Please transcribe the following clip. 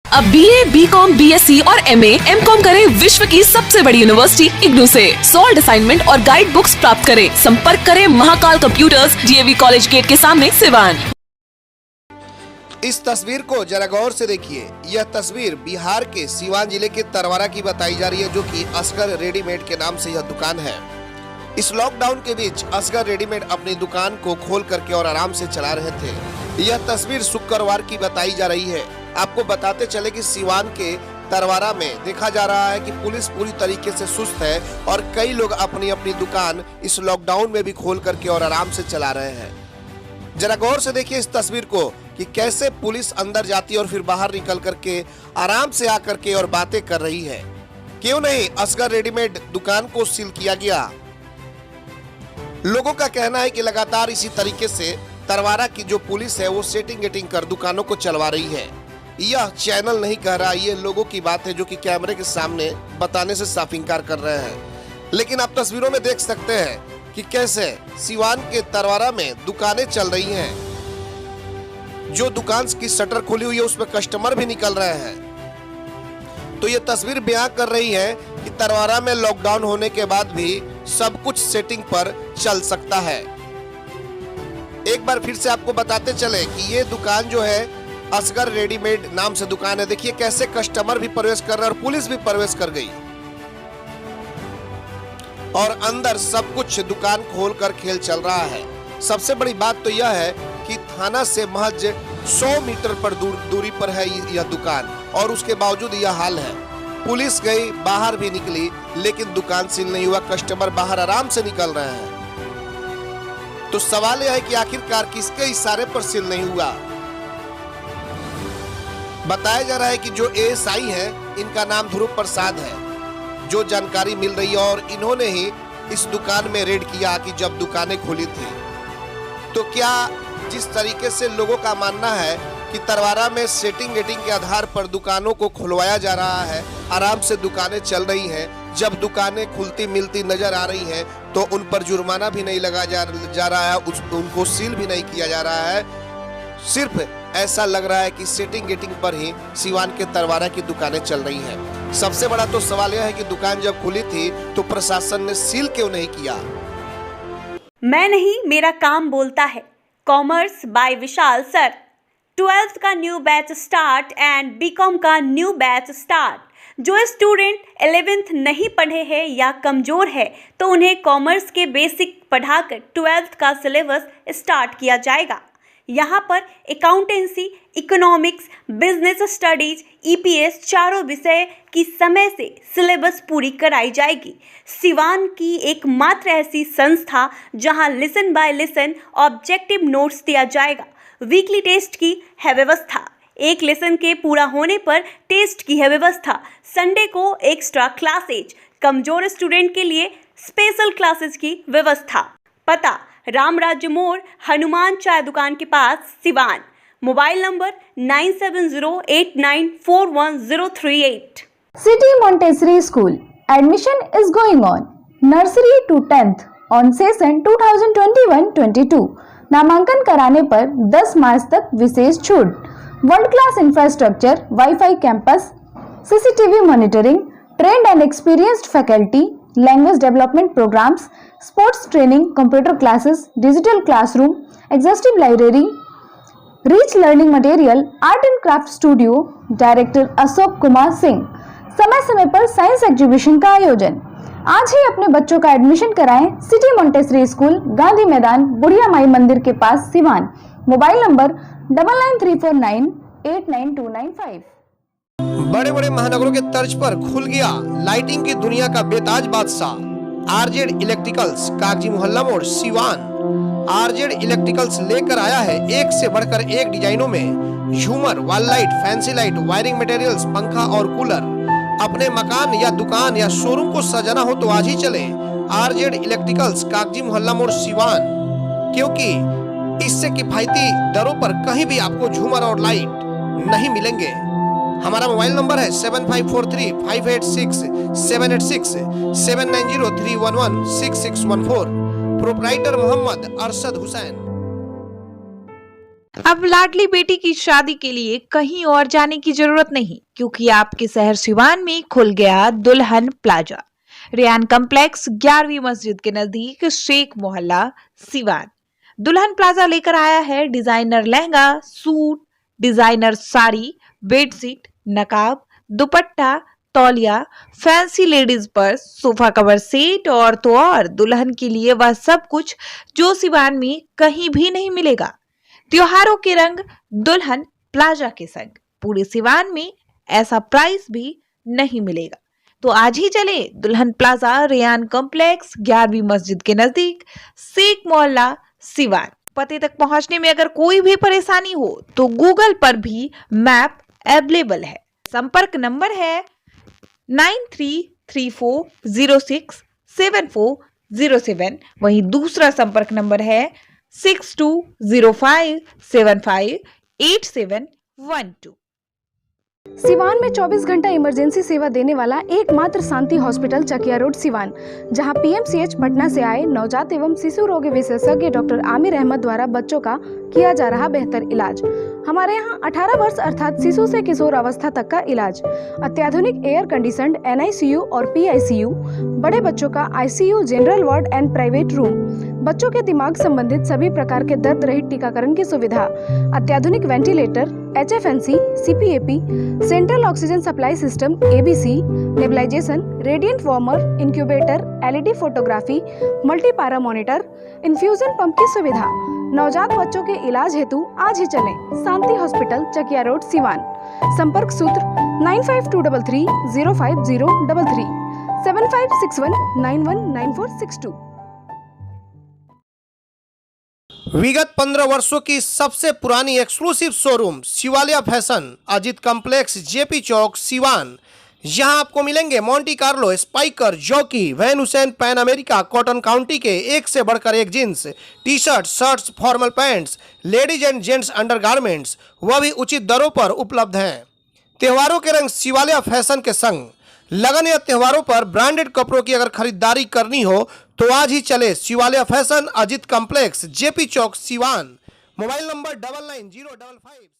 अब BA, BCom, BSc और MA, MCom करें विश्व की सबसे बड़ी यूनिवर्सिटी इग्नू से। सॉल्ड असाइनमेंट और गाइड बुक्स प्राप्त करें। संपर्क करें Mahakal computers, DAV college gate के सामने, सिवान। इस तस्वीर को जरा गौर से देखिए। यह तस्वीर बिहार के सिवान जिले के तरवारा की बताई जा रही है, जो कि असगर रेडीमेड के नाम से यह दुकान है। इस लॉकडाउन के बीच असगर रेडीमेड अपनी दुकान को खोल करके और आराम से चला रहे थे। यह तस्वीर शुक्रवार की बताई जा रही है। आपको बताते चले कि सिवान के तरवारा में देखा जा रहा है कि पुलिस पूरी तरीके से सुस्त है और कई लोग अपनी अपनी दुकान इस लॉकडाउन में भी खोल करके और आराम से चला रहे हैं। जरा गौर से देखिए इस तस्वीर को कि कैसे पुलिस अंदर जाती है और फिर बाहर निकल करके आराम से आकर के और बातें कर रही है। क्यों नहीं असगर रेडीमेड दुकान को सील किया गया। लोगों का कहना है कि लगातार इसी तरीके से तरवारा की जो पुलिस है वो सेटिंग गेटिंग कर दुकानों को चलवा रही है। यह चैनल नहीं कह रहा, ये लोगों की बात है जो कि कैमरे के सामने बताने से साफ इंकार कर रहे हैं। लेकिन आप तस्वीरों में देख सकते हैं कि कैसे सिवान के तरवारा में दुकानें चल रही हैं। जो दुकान की शटर खुली हुई है उसमें कस्टमर भी निकल रहे हैं। तो ये तस्वीर बयां कर रही है कि तरवारा में लॉकडाउन होने के बाद भी सब कुछ सेटिंग पर चल सकता है। एक बार फिर से आपको बताते चले कि ये दुकान जो है असगर रेडीमेड नाम से दुकान है। देखिए कैसे कस्टमर भी प्रवेश कर रहे हैं और पुलिस भी प्रवेश कर गई और अंदर सब कुछ दुकान खोलकर खेल चल रहा है। सबसे बड़ी बात तो यह है कि थाना से महज 100 मीटर पर दूरी पर है यह दुकान और उसके बावजूद यह हाल है। पुलिस गई, बाहर भी निकली, लेकिन दुकान सील नहीं हुआ। कस्टमर बाहर आराम से निकल रहे हैं। तो सवाल यह है कि आखिरकार किसके इशारे पर सील नहीं हुआ। बताया जा रहा है कि जो ASI है इनका नाम ध्रुव प्रसाद है। जो जानकारी मिल रही है और इन्होंने ही इस दुकान में रेड किया कि जब दुकानें खुली थी। तो क्या जिस तरीके से लोगों का मानना है कि तरवारा में सेटिंग गेटिंग के आधार पर दुकानों को खुलवाया जा रहा है, आराम से दुकानें चल रही हैं, जब दुकानें खुलती मिलती नजर आ रही हैं तो उन पर जुर्माना भी नहीं लगा जा रहा है, उनको सील भी नहीं किया जा रहा है। सिर्फ ऐसा लग रहा है कि सेटिंग गेटिंग पर ही सिवान के तरवारा की दुकानें चल रही हैं। सबसे बड़ा तो सवाल यह है कि दुकान जब खुली थी तो प्रशासन ने सील क्यों नहीं किया। मैं नहीं, मेरा काम बोलता है। Commerce by Vishal sir. 12th का new batch start and BCom का न्यू बैच स्टार्ट। जो स्टूडेंट 11th नहीं पढ़े हैं या कमज़ोर है तो उन्हें कॉमर्स के बेसिक पढ़ाकर 12th का सिलेबस स्टार्ट किया जाएगा। यहाँ पर accountancy, economics, business studies, EPS चारों विषय की समय से सिलेबस पूरी कराई जाएगी। सिवान की एकमात्र ऐसी संस्था जहाँ lesson by lesson objective notes दिया जाएगा। वीकली टेस्ट की है व्यवस्था। एक लेसन के पूरा होने पर टेस्ट की है व्यवस्था। संडे को एक्स्ट्रा क्लासेज, कमजोर स्टूडेंट के लिए स्पेशल क्लासेज की व्यवस्था। पता रामराज्य मोड़, हनुमान चाय दुकान के पास, Siwan. Mobile number 9708941038। City Montessori School admission is going on. Nursery to 10th on session 2021-22. नामांकन कराने पर 10 मार्च तक विशेष छूट। World class infrastructure, wifi campus, CCTV monitoring, trained and experienced faculty, language development programs, sports training, computer classes, digital classroom, exhaustive library, rich learning material, art and craft studio. Director Ashok Kumar Singh. समय समय पर science exhibition का आयोजन। आज ही अपने बच्चों का admission कराएं सिटी मोंटेसरी स्कूल, गांधी मैदान, बुढ़िया माई मंदिर के पास, सिवान। Mobile number 9934989295। बड़े बड़े महानगरों के तर्ज पर खुल गया लाइटिंग की दुनिया का बेताज बादशाह RZ इलेक्ट्रिकल्स, कागजी मोहल्ला मोड़, सिवान। RZ इलेक्ट्रिकल्स लेकर आया है एक से बढ़कर एक डिजाइनों में झूमर, wall light, fancy light, wiring materials, पंखा और कूलर। अपने मकान या दुकान या शोरूम को सजाना हो तो आज ही चले RZ इलेक्ट्रिकल्स, कागजी मोहल्ला मोड़, सिवान। क्योंकि इससे किफायती दरों पर कहीं भी आपको झूमर और लाइट नहीं मिलेंगे। हमारा मोबाइल नंबर है 7543586786 7903116614। प्रोप्राइटर मोहम्मद अरशद हुसैन। अब लाडली बेटी की शादी के लिए कहीं और जाने की जरूरत नहीं, क्योंकि आपके शहर सिवान में खुल गया दुल्हन प्लाजा। रेयान कॉम्प्लेक्स 11वीं मस्जिद के नजदीक शेख मोहल्ला सिवान। दुल्हन प्लाजा लेकर आया है designer lehenga, suit, designer sari, bedsheet, नकाब, दुपट्टा, तौलिया, fancy ladies purse, sofa cover set और तो और दुल्हन के लिए वह सब कुछ जो सिवान में कहीं भी नहीं मिलेगा। त्योहारों के रंग दुल्हन प्लाजा के संग पूरे सिवान में ऐसा प्राइस भी नहीं मिलेगा। तो आज ही चले दुल्हन प्लाजा रेयान कॉम्प्लेक्स 11वीं मस्जिद के नजदीक शेख मोहल्ला सिवान। पते तक पहुंचने में अगर कोई भी परेशानी हो तो गूगल पर भी मैप अवेलेबल है। संपर्क नंबर है 9334067407। वहीं दूसरा संपर्क नंबर है 6205758712। सिवान में 24 घंटा इमरजेंसी सेवा देने वाला एकमात्र शांति हॉस्पिटल चकिया रोड सिवान, जहां पीएमसीएच पटना से आए नवजात एवं शिशु रोग विशेषज्ञ डॉक्टर आमिर अहमद द्वारा बच्चों का किया जा रहा बेहतर इलाज। हमारे यहां 18 वर्ष अर्थात शिशु से किशोर अवस्था तक का इलाज, अत्याधुनिक एयर कंडीशनड NICU और PICU, बड़े बच्चों का ICU, general ward and private room, बच्चों के दिमाग संबंधित सभी प्रकार के दर्द रहित टीकाकरण की सुविधा, अत्याधुनिक ventilator, HFNC, CPAP, central oxygen supply system ABC, nebulisation, radiant warmer, incubator, LED photography, multipara monitor, infusion pump की सुविधा। नवजात बच्चों के इलाज हेतु आज ही चलें शांति हॉस्पिटल चकिया रोड सिवान। संपर्क सूत्र 9523305033 7561919462। विगत 15 वर्षों की सबसे पुरानी exclusive showroom Shivaliya fashion, Ajit complex, JP Chowk, Siwan. यहाँ आपको मिलेंगे Monte Carlo, Spykar, Jockey, Van Heusen, Pan America, Cotton County के एक से बढ़कर एक jeans, T shirt, shirts, formal pants, ladies and gents undergarments, वह भी उचित दरों पर उपलब्ध हैं। त्योहारों के रंग शिवालिया फैशन के संग। लगन या त्योहारों पर ब्रांडेड कपड़ों की अगर खरीदारी करनी हो तो आज ही चले Shivaliya fashion, Ajit complex, JP Chowk, Siwan. Mobile number 990555